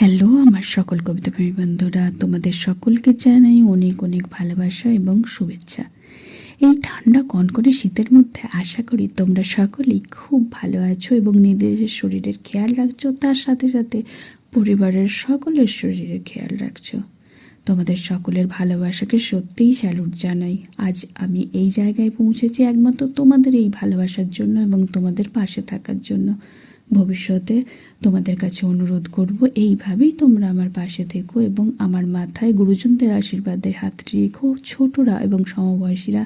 Hello আমার সকল কবিতাপ্রেমী বন্ধুরা, তোমাদের সকলকে জানাই অনেক অনেক ভালোবাসা এবং শুভেচ্ছা। এই ঠান্ডা কনকনে শীতের মধ্যে আশা করি তোমরা সকলেই খুব ভালো আছো এবং নিজেদের শরীরের খেয়াল রাখছো, তার সাথে সাথে পরিবারের সকলের শরীরের খেয়াল রাখছো। তোমাদের সকলের ভালোবাসাকে সত্যিই স্যালুট জানাই। আজ আমি এই জায়গায় পৌঁছেছি একমাত্র তোমাদের এই ভালোবাসার জন্য এবং তোমাদের পাশে থাকার জন্য। ভবিষ্যতে তোমাদের কাছে অনুরোধ করব, এইভাবেই তোমরা আমার পাশে থেকো এবং আমার মাথায় গুরুজনদের আশীর্বাদের হাতটি রেখো। ছোটরা এবং সমবয়সীরা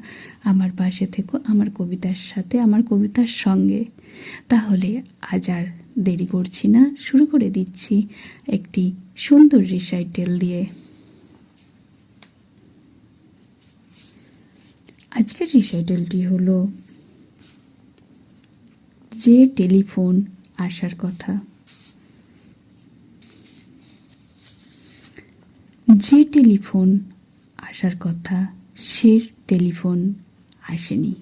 আমার পাশে থেকো, আমার কবিতার সাথে, আমার কবিতার সঙ্গে। তাহলে আজ আর দেরি করছি না, শুরু করে দিচ্ছি একটি সুন্দর রিসাইটেল দিয়ে। আজকের রিসাইটেলটি হলো যে টেলিফোন আসার কথা। যে টেলিফোন আসার কথা সে টেলিফোন আসেনি।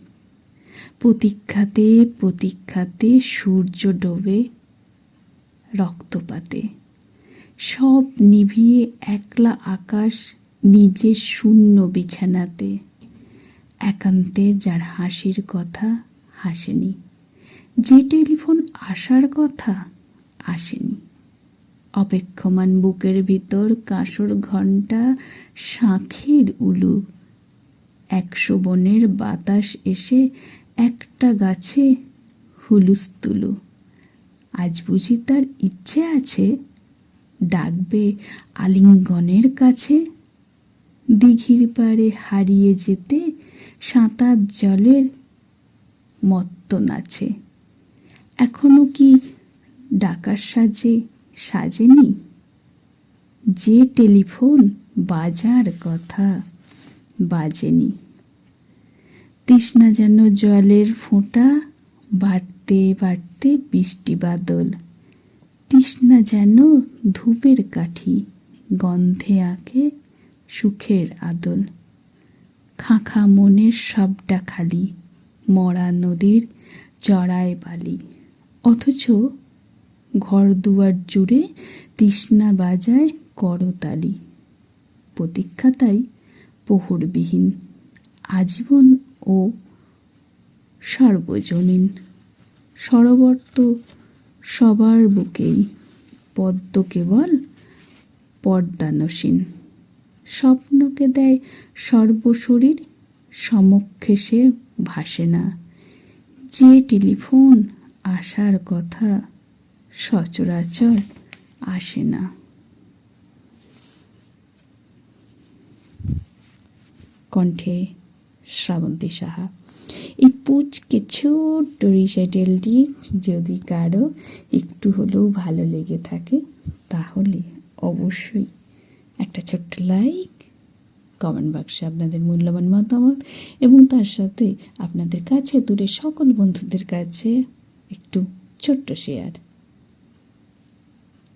প্রতীক্ষাতে প্রতীক্ষাতে সূর্য ডোবে রক্তপাতে, সব নিভিয়ে একলা আকাশ নিজের শূন্য বিছানাতে। একান্তে যার হাসির কথা হাসেনি, যে টেলিফোন আসার কথা আসেনি। অপেক্ষমান বুকের ভিতর কাঁসর ঘণ্টা শাঁখের উলু। 100 বনের বাতাস এসে একটা গাছে হুলুস্থুলু। আজ বুঝি তার ইচ্ছে আছে ডাকবে আলিঙ্গনের কাছে। দিঘির পাড়ে হারিয়ে যেতে সাঁতার জলের মত্ত নাচে। এখনো কি ডাকার সাজে সাজেনি? যে টেলিফোন বাজার কথা বাজেনি। তৃষ্ণা যেন জলের ফোঁটা, বাড়তে বাড়তে বৃষ্টি বাদল। তৃষ্ণা যেন ধূপের কাঠি, গন্ধে আঁকে সুখের আদল। খাঁখা মনের সবটা খালি, মরা নদীর চড়ায় বালি। অথচ ঘর দুয়ার জুড়ে তৃষ্ণা বাজায় করতালি। প্রতীক্ষা তাই প্রহরবিহীন, আজীবন ও সার্বজনীন। সরোবর তো সবার বুকেই, পদ্ম কেবল পর্দানসীন। স্বপ্নকে দেয় সর্বশরীর, সমক্ষে সে ভাসে না। যে টেলিফোন আসার কথা সচরাচর আসে না। কণ্ঠে শ্রাবন্তী সাহা। এই পুচকে ছোট্ট রিসাইটেলটি যদি কারো একটু হলেও ভালো লেগে থাকে তাহলে অবশ্যই একটা ছোট্ট লাইক, কমেন্ট বাক্সে আপনাদের মূল্যবান মতামত এবং তার সাথে আপনাদের কাছে দূরে সকল বন্ধুদের কাছে একটু ছোট্ট শেয়ার।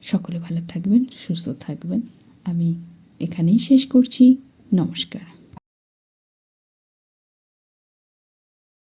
সকলে ভালো থাকবেন, সুস্থ থাকবেন। আমি এখানেই শেষ করছি। নমস্কার।